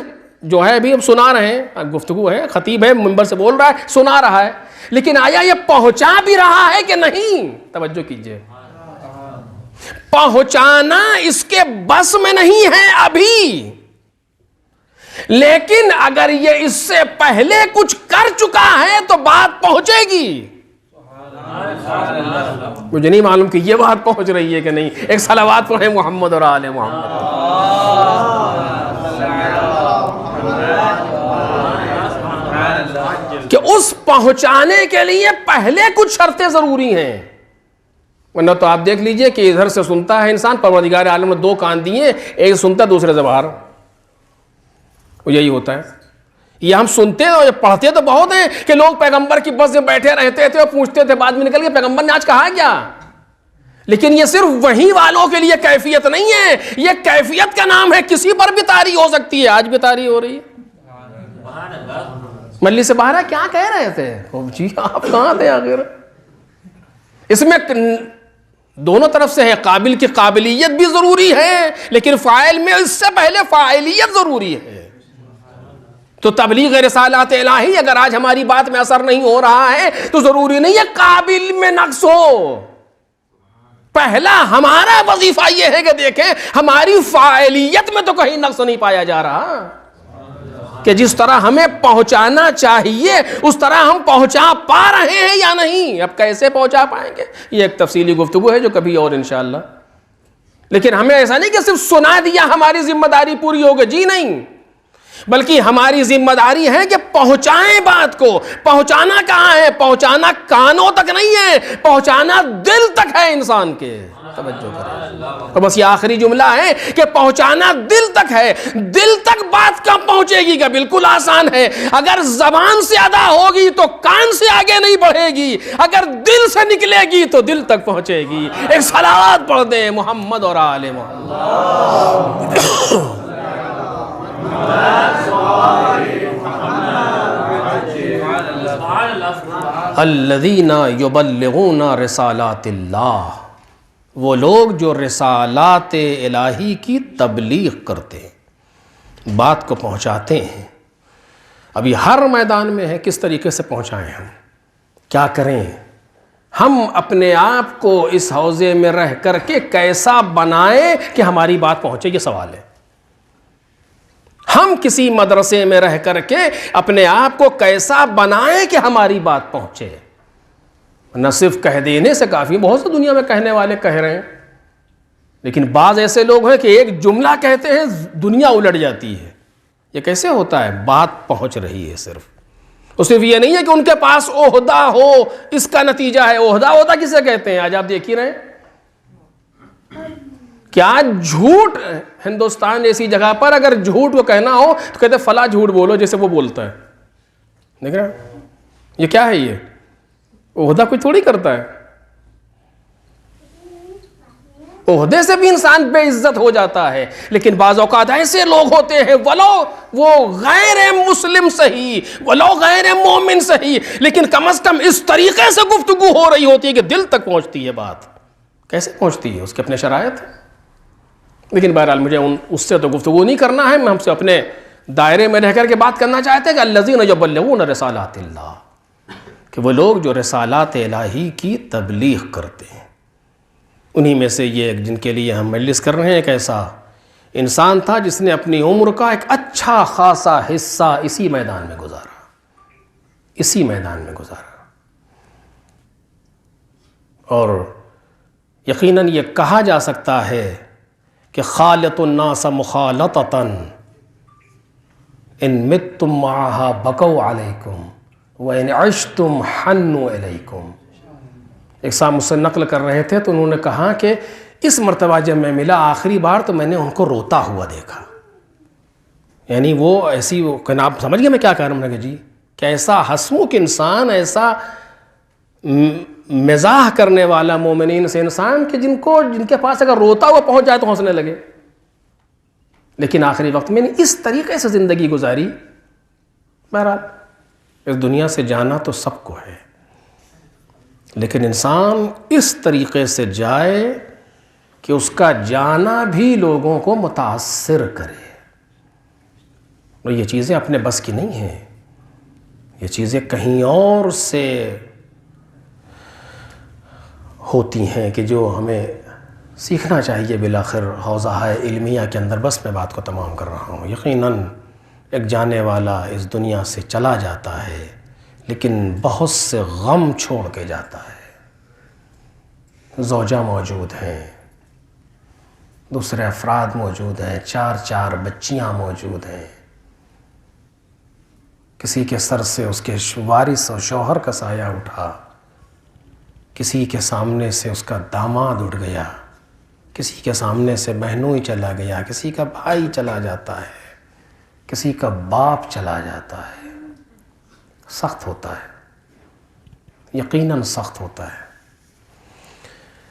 جو ہے ابھی ہم سنا رہے ہیں، گفتگو ہے، خطیب ہے منبر سے بول رہا ہے، سنا رہا ہے، لیکن آیا یہ پہنچا بھی رہا ہے کہ نہیں؟ توجہ کیجئے، پہنچانا اس کے بس میں نہیں ہے ابھی، لیکن اگر یہ اس سے پہلے کچھ کر چکا ہے تو بات پہنچے گی. مجھے نہیں معلوم کہ یہ بات پہنچ رہی ہے کہ نہیں. ایک صلوات پڑھیں محمد اور آل محمد. کہ اس پہنچانے کے لیے پہلے کچھ شرطیں ضروری ہیں، ورنہ تو آپ دیکھ لیجئے کہ ادھر سے سنتا ہے انسان، پروردگار عالم نے دو کان دیے، ایک سنتا دوسرے سے باہر. یہی ہوتا ہے. یہ ہم سنتے اور پڑھتے تو بہت ہیں کہ لوگ پیغمبر کی بس میں بیٹھے رہتے تھے اور پوچھتے تھے، بعد میں نکل کے پیغمبر نے آج کہا کیا. لیکن یہ صرف وہی والوں کے لیے کیفیت نہیں ہے، یہ کیفیت کا نام ہے، کسی پر بھی طاری ہو سکتی ہے. آج بھی طاری ہو رہی ہے. ملی سے باہر کیا کہہ رہے تھے؟ جی آپ کہاں تھے آخر؟ اس میں دونوں طرف سے ہے، قابل کی قابلیت بھی ضروری ہے، لیکن فاعل میں اس سے پہلے فاعلیت ضروری ہے. تو تبلیغ رسالات الہی اگر آج ہماری بات میں اثر نہیں ہو رہا ہے تو ضروری نہیں ہے قابل میں نقص ہو. پہلا ہمارا وظیفہ یہ ہے کہ دیکھیں ہماری فاعلیت میں تو کہیں نقص نہیں پایا جا رہا، کہ جس طرح ہمیں پہنچانا چاہیے اس طرح ہم پہنچا پا رہے ہیں یا نہیں. اب کیسے پہنچا پائیں گے یہ ایک تفصیلی گفتگو ہے جو کبھی اور انشاءاللہ. لیکن ہمیں ایسا نہیں کہ صرف سنا دیا ہماری ذمہ داری پوری ہو گئی، جی نہیں، بلکہ ہماری ذمہ داری ہے کہ پہنچائیں بات کو. پہنچانا کہاں ہے؟ پہنچانا کانوں تک نہیں ہے، پہنچانا دل تک ہے انسان کے. توجہ کریں. تو بس یہ آخری جملہ ہے کہ پہنچانا دل تک ہے. دل تک بات کب پہنچے گی؟ کا بالکل آسان ہے. اگر زبان سے ادا ہوگی تو کان سے آگے نہیں بڑھے گی، اگر دل سے نکلے گی تو دل تک پہنچے گی. ایک صلوات پڑھ دیں محمد اور آل محمد. الذین یبلغون رسالات اللہ، وہ لوگ جو رسالات الہی کی تبلیغ کرتے ہیں، بات کو پہنچاتے ہیں. ابھی ہر میدان میں ہے کس طریقے سے پہنچائیں، ہم کیا کریں، ہم اپنے آپ کو اس حوزے میں رہ کر کے کیسا بنائیں کہ ہماری بات پہنچے، یہ سوال ہے. ہم کسی مدرسے میں رہ کر کے اپنے آپ کو کیسا بنائیں کہ ہماری بات پہنچے. نہ صرف کہہ دینے سے کافی، بہت سے دنیا میں کہنے والے کہہ رہے ہیں، لیکن بعض ایسے لوگ ہیں کہ ایک جملہ کہتے ہیں دنیا الٹ جاتی ہے. یہ کیسے ہوتا ہے؟ بات پہنچ رہی ہے صرف. اور صرف یہ نہیں ہے کہ ان کے پاس عہدہ ہو، اس کا نتیجہ ہے. عہدہ کسے کہتے ہیں؟ آج آپ دیکھ ہی رہے ہیں کیا جھوٹ. ہندوستان ایسی جگہ پر اگر جھوٹ کو کہنا ہو تو کہتے ہیں فلاں جھوٹ بولو، جیسے وہ بولتا ہے. دیکھ رہے ہیں یہ کیا ہے؟ یہ عہدہ کوئی تھوڑی کرتا ہے. عہدے سے بھی انسان بے عزت ہو جاتا ہے. لیکن بعض اوقات ایسے لوگ ہوتے ہیں ولو وہ غیر مسلم صحیح، ولو غیر مومن صحیح، لیکن کم از کم اس طریقے سے گفتگو ہو رہی ہوتی ہے کہ دل تک پہنچتی ہے بات. کیسے پہنچتی ہے؟ اس کے اپنے شرائط. لیکن بہرحال مجھے اس سے تو گفتگو نہیں کرنا ہے، میں ہم سے اپنے دائرے میں رہ کر کے بات کرنا چاہتے ہیں کہ الذین یبلغون رسالات اللہ، کہ وہ لوگ جو رسالات الہی کی تبلیغ کرتے ہیں. انہی میں سے یہ ایک جن کے لیے ہم مجلس کر رہے ہیں ایک ایسا انسان تھا جس نے اپنی عمر کا ایک اچھا خاصا حصہ اسی میدان میں گزارا. اور یقیناً یہ کہا جا سکتا ہے کہ خالط الناس مخالطۃ ان متم معها بکوا علیکم وان عشتم حنوا الیکم. ایک صاحب مجھ سے نقل کر رہے تھے تو انہوں نے کہا کہ اس مرتبہ جب میں ملا آخری بار تو میں نے ان کو روتا ہوا دیکھا. یعنی وہ ایسی آپ سمجھ گئے میں کیا کہہ رہا ہوں کہ جی کہ ایسا ہسمکھ انسان، ایسا مزاح کرنے والا مومنین سے انسان کہ جن کے پاس اگر روتا ہوا پہنچ جائے تو ہنسنے لگے. لیکن آخری وقت میں نے اس طریقے سے زندگی گزاری. بہرحال اس دنیا سے جانا تو سب کو ہے، لیکن انسان اس طریقے سے جائے کہ اس کا جانا بھی لوگوں کو متاثر کرے. اور یہ چیزیں اپنے بس کی نہیں ہیں، یہ چیزیں کہیں اور سے ہوتی ہیں کہ جو ہمیں سیکھنا چاہیے. بالآخر حوزہ علمیہ کے اندر بس میں بات کو تمام کر رہا ہوں. یقیناً ایک جانے والا اس دنیا سے چلا جاتا ہے لیکن بہت سے غم چھوڑ کے جاتا ہے. زوجہ موجود ہیں، دوسرے افراد موجود ہیں، 4 بچیاں موجود ہیں. کسی کے سر سے اس کے وارث اور شوہر کا سایہ اٹھا، کسی کے سامنے سے اس کا داماد اٹھ گیا، کسی کے سامنے سے بہنوئی چلا گیا، کسی کا بھائی چلا جاتا ہے، کسی کا باپ چلا جاتا ہے. سخت ہوتا ہے، یقیناً سخت ہوتا ہے.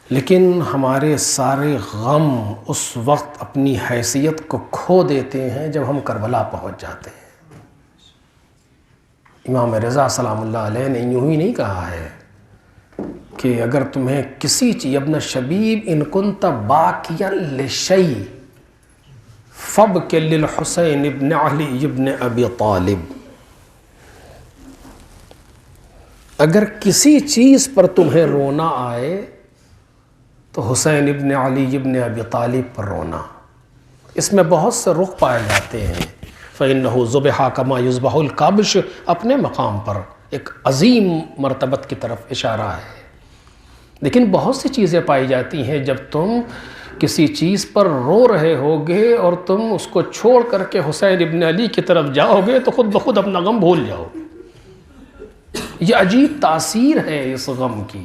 لیکن ہمارے سارے غم اس وقت اپنی حیثیت کو کھو دیتے ہیں جب ہم کربلا پہنچ جاتے ہیں. امام رضا سلام اللہ علیہ نے یوں ہی نہیں کہا ہے کہ اگر تمہیں کسی چیز ابن شبیب ان کنت باکیا لشیء فابک للحسین ابن علی ابن ابی طالب. اگر کسی چیز پر تمہیں رونا آئے تو حسین ابن علی ابن ابی طالب پر رونا. اس میں بہت سے رخ پائے جاتے ہیں. فَإِنَّهُ ذُبِحَ كَمَا يُذْبَحُ الْكَبْشُ اپنے مقام پر ایک عظیم مرتبت کی طرف اشارہ ہے. لیکن بہت سی چیزیں پائی جاتی ہیں جب تم کسی چیز پر رو رہے ہوگے اور تم اس کو چھوڑ کر کے حسین ابن علی کی طرف جاؤ گے تو خود بخود اپنا غم بھول جاؤ. یہ عجیب تاثیر ہے اس غم کی.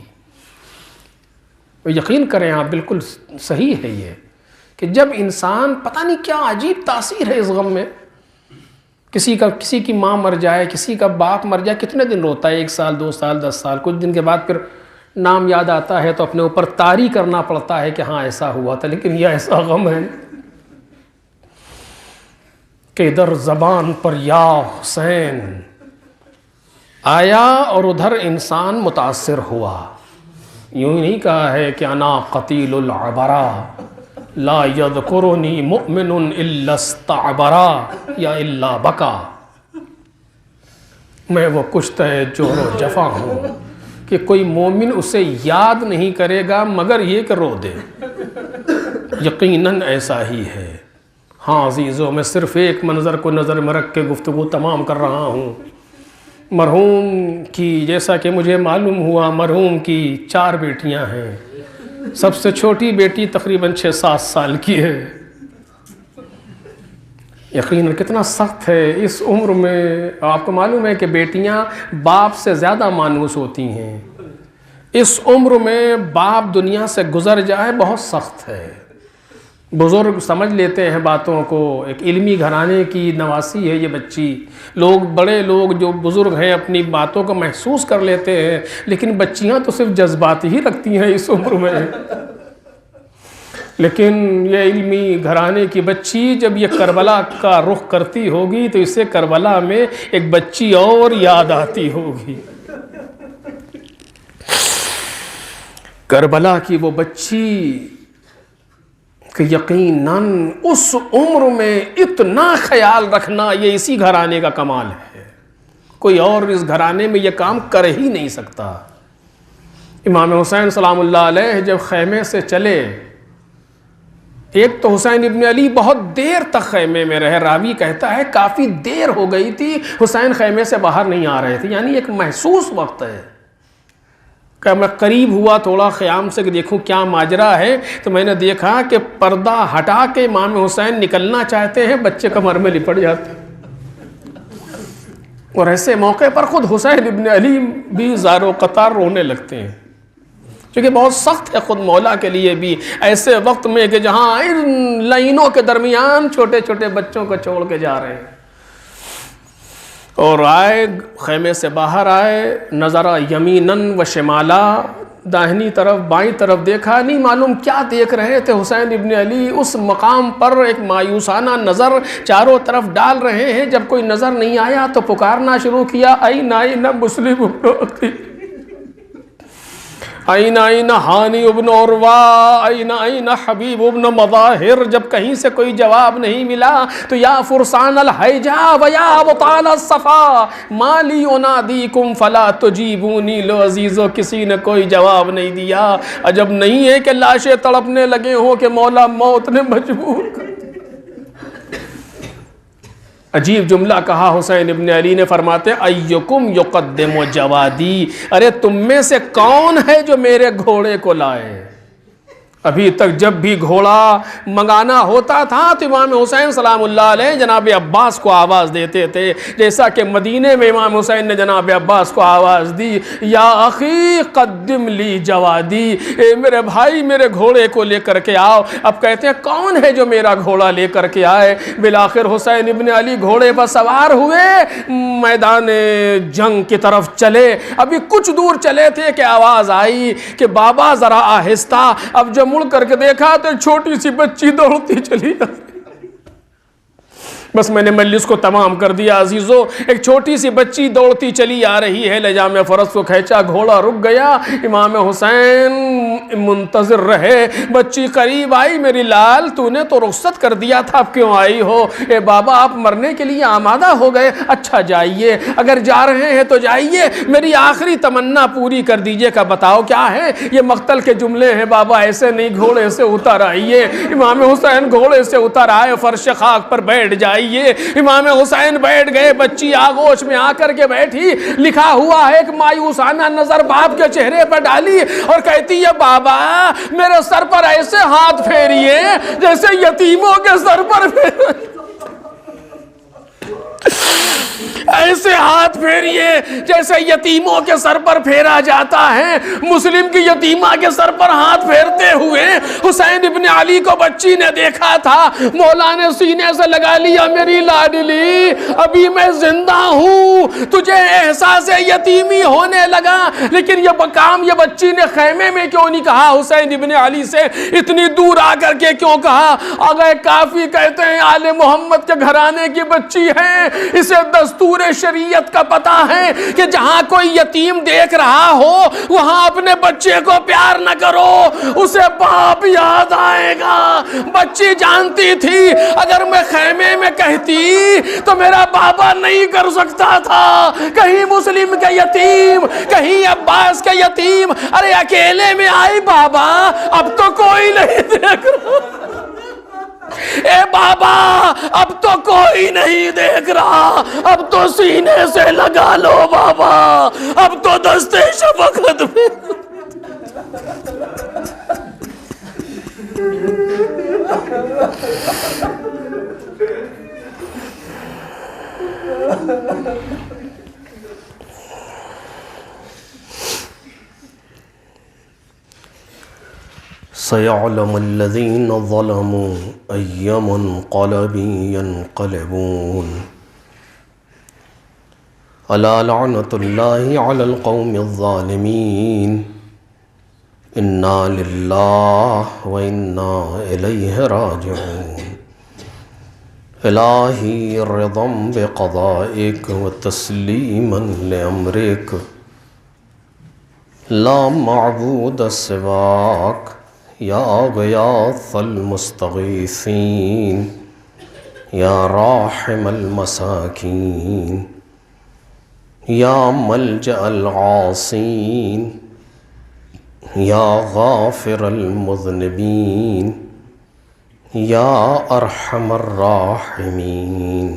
یقین کریں آپ بالکل صحیح ہے یہ کہ جب انسان پتہ نہیں کیا عجیب تاثیر ہے اس غم میں. کسی کی ماں مر جائے، کسی کا باپ مر جائے، کتنے دن روتا ہے؟ 1 سال 2 سال 10 سال. کچھ دن کے بعد پھر نام یاد آتا ہے تو اپنے اوپر طاری کرنا پڑتا ہے کہ ہاں ایسا ہوا تھا. لیکن یہ ایسا غم ہے کہ ادھر زبان پر یا حسین آیا اور ادھر انسان متاثر ہوا. یوں ہی نہیں کہا ہے کہ انا قتیل العبرا لا یذکرنی مؤمن الا استعبرا یا الا بکا. میں وہ کشتہ جور و جفا ہوں کہ کوئی مومن اسے یاد نہیں کرے گا مگر یہ کہ رو دے. یقیناً ایسا ہی ہے. ہاں عزیزوں، میں صرف ایک منظر کو نظر میں رکھ کے گفتگو تمام کر رہا ہوں. مرحوم کی جیسا کہ مجھے معلوم ہوا مرحوم کی 4 بیٹیاں ہیں. سب سے چھوٹی بیٹی تقریباً 6-7 سال کی ہے. یقیناً کتنا سخت ہے اس عمر میں. آپ کو معلوم ہے کہ بیٹیاں باپ سے زیادہ مانوس ہوتی ہیں. اس عمر میں باپ دنیا سے گزر جائے بہت سخت ہے. بزرگ سمجھ لیتے ہیں باتوں کو. ایک علمی گھرانے کی نواسی ہے یہ بچی. بڑے لوگ جو بزرگ ہیں اپنی باتوں کو محسوس کر لیتے ہیں، لیکن بچیاں تو صرف جذبات ہی رکھتی ہیں اس عمر میں. لیکن یہ علمی گھرانے کی بچی جب یہ کربلا کا رخ کرتی ہوگی تو اسے کربلا میں ایک بچی اور یاد آتی ہوگی. کربلا کی وہ بچی کہ یقیناً اس عمر میں اتنا خیال رکھنا یہ اسی گھرانے کا کمال ہے، کوئی اور اس گھرانے میں یہ کام کر ہی نہیں سکتا۔ امام حسین سلام اللہ علیہ جب خیمے سے چلے، ایک تو حسین ابن علی بہت دیر تک خیمے میں رہے، راوی کہتا ہے کافی دیر ہو گئی تھی حسین خیمے سے باہر نہیں آ رہے تھے، یعنی ایک محسوس وقت ہے کہ میں قریب ہوا تھوڑا خیام سے کہ دیکھوں کیا ماجرا ہے، تو میں نے دیکھا کہ پردہ ہٹا کے امام حسین نکلنا چاہتے ہیں، بچے کمر میں لپٹ جاتے ہیں، اور ایسے موقع پر خود حسین ابن علی بھی زار و قطار رونے لگتے ہیں، کیونکہ بہت سخت ہے خود مولا کے لیے بھی ایسے وقت میں کہ جہاں ان لائنوں کے درمیان چھوٹے چھوٹے بچوں کو چھوڑ کے جا رہے ہیں۔ اور آئے خیمے سے باہر آئے، نظرہ یمیناً و شمالا، داہنی طرف بائیں طرف دیکھا، نہیں معلوم کیا دیکھ رہے تھے حسین ابن علی، اس مقام پر ایک مایوسانہ نظر چاروں طرف ڈال رہے ہیں، جب کوئی نظر نہیں آیا تو پکارنا شروع کیا، این این مسلم ابن عقیل، این این ہانی ابن عروہ، این این حبیب ابن مظاہر۔ جب کہیں سے کوئی جواب نہیں ملا تو یا فرسان الحیجا و یا ابطال الصفا ما لی انادیکم فلا تجیبونی، لو عزیزو کسی نے کوئی جواب نہیں دیا، عجب نہیں ہے کہ لاشیں تڑپنے لگے ہوں کہ مولا موت نے مجبور کر۔ عجیب جملہ کہا حسین ابن علی نے، فرماتے ایکم یقدم جوادی، ارے تم میں سے کون ہے جو میرے گھوڑے کو لائے؟ ابھی تک جب بھی گھوڑا منگانا ہوتا تھا تو امام حسین سلام اللہ علیہ جناب عباس کو آواز دیتے تھے، جیسا کہ مدینے میں امام حسین نے جناب عباس کو آواز دی، یا اخی قدم لی جوادی، اے میرے بھائی میرے گھوڑے کو لے کر کے آؤ۔ اب کہتے ہیں کون ہے جو میرا گھوڑا لے کر کے آئے؟ بالآخر حسین ابن علی گھوڑے پر سوار ہوئے، میدان جنگ کی طرف چلے۔ ابھی کچھ دور چلے تھے کہ آواز آئی کہ بابا ذرا آہستہ۔ اب جب مڑ کر کے دیکھا تو چھوٹی سی بچی دوڑتی چلی جاتی۔ بس میں نے مجلس کو تمام کر دیا عزیزو، ایک چھوٹی سی بچی دوڑتی چلی آ رہی ہے، لجام فرس کو کھینچا، گھوڑا رک گیا، امام حسین منتظر رہے، بچی قریب آئی، میری لال تو نے تو رخصت کر دیا تھا، اب کیوں آئی ہو؟ اے بابا آپ مرنے کے لیے آمادہ ہو گئے؟ اچھا جائیے، اگر جا رہے ہیں تو جائیے، میری آخری تمنا پوری کر دیجئے کہ بتاؤ کیا ہے؟ یہ مقتل کے جملے ہیں بابا، ایسے نہیں، گھوڑے سے اتر آئیے۔ امام حسین گھوڑے سے اتر آئے، فرش خاک پر بیٹھ جائیے۔ امام حسین بیٹھ گئے، بچی آغوش میں آ کر کے بیٹھی، لکھا ہوا ہے ایک مایوسانہ نظر باپ کے چہرے پر ڈالی اور کہتی ہے بابا میرے سر پر ایسے ہاتھ پھیریے جیسے یتیموں کے سر پر ایسے ہاتھ پھیریے جیسے یتیموں کے سر پر پھیرا جاتا ہے۔ مسلم کی یتیمہ کے سر پر ہاتھ پھیرتے ہوئے حسین ابن علی کو بچی نے دیکھا تھا، مولا نے سینے سے لگا لیا، میری لاڈلی ابھی میں زندہ ہوں، تجھے احساس یتیمی ہونے لگا۔ لیکن یہ کام یہ بچی نے خیمے میں کیوں نہیں کہا حسین ابن علی سے؟ اتنی دور آ کر کے کیوں کہا؟ اگر کافی کہتے ہیں آل محمد کے گھرانے کی بچی ہے، اسے دستور شریعت کا پتہ ہے کہ جہاں کوئی یتیم دیکھ رہا ہو وہاں اپنے بچے کو پیار نہ کرو، اسے باپ یاد آئے گا۔ بچی جانتی تھی اگر میں خیمے میں کہتی تو میرا بابا نہیں کر سکتا تھا، کہیں مسلم کے یتیم، کہیں عباس کے یتیم، ارے اکیلے میں آئی بابا اب تو کوئی نہیں دیکھ رہا، اے بابا اب تو کوئی نہیں دیکھ رہا، اب تو سینے سے لگا لو بابا، اب تو دستے شفقت میں سَيَعْلَمُ الَّذِينَ ظَلَمُوا أَيَّ مُنْقَلَبٍ يَنْقَلِبُونَ أَلَا لَعْنَةُ اللَّهِ عَلَى الْقَوْمِ الظَّالِمِينَ إِنَّا لِلَّهِ وَإِنَّا إِلَيْهِ رَاجِعُونَ إِلَٰهِي رِضًا بِقَضَائِكَ وَتَسْلِيمًا لِأَمْرِكَ لَا مَعْبُودَ سِوَاكَ یا غیاث المستغیثین یا راحم المساکین یا ملجأ العاصین یا غافر المذنبین یا ارحم الراحمین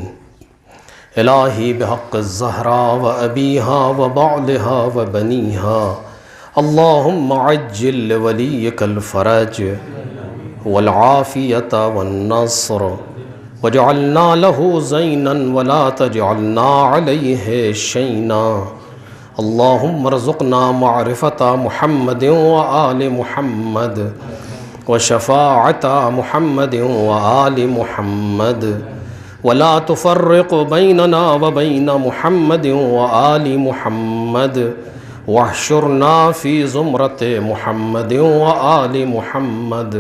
الہی بحق الزہراء و ابیہا و بعلہا و بنیہا اللہم عجل لولیک الفرج والعافیة والنصر وجعلنا له زینا ولا تجعلنا علیہ شینا اللہم ارزقنا معرفة محمد وآل محمد وشفاعة محمد وآل محمد ولا تفرق بيننا وبين محمد وآل محمد واحشرنا في زمرة محمد وآل محمد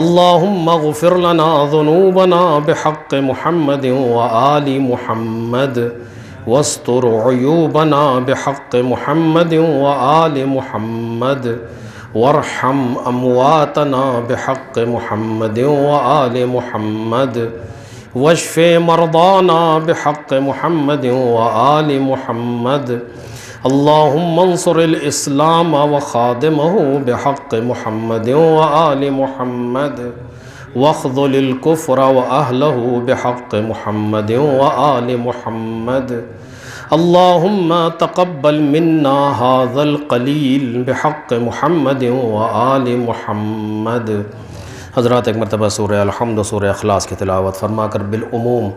اللهم اغفر لنا ذنوبنا بحق محمد وآل محمد واستر عيوبنا بحق محمد وآل محمد وارحم أمواتنا بحق محمد وآل محمد واشف مرضانا بحق محمد وآل محمد اللهم انصر الإسلام وخادمه بحق محمد وآل محمد واخذل الكفر وأهله بحق محمد وآل محمد اللهم تقبل منا هذا القليل بحق محمد وآل محمد۔ حضرات ایک مرتبہ سورہ الحمد و سورہ اخلاص کی تلاوت فرما کر بالعموم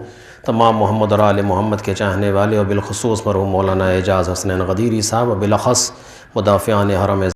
تمام محمد اور آل محمد کے چاہنے والے اور بالخصوص مرحوم مولانا اعجاز حسنین غدیری صاحب و بالاخص مدافعان حرم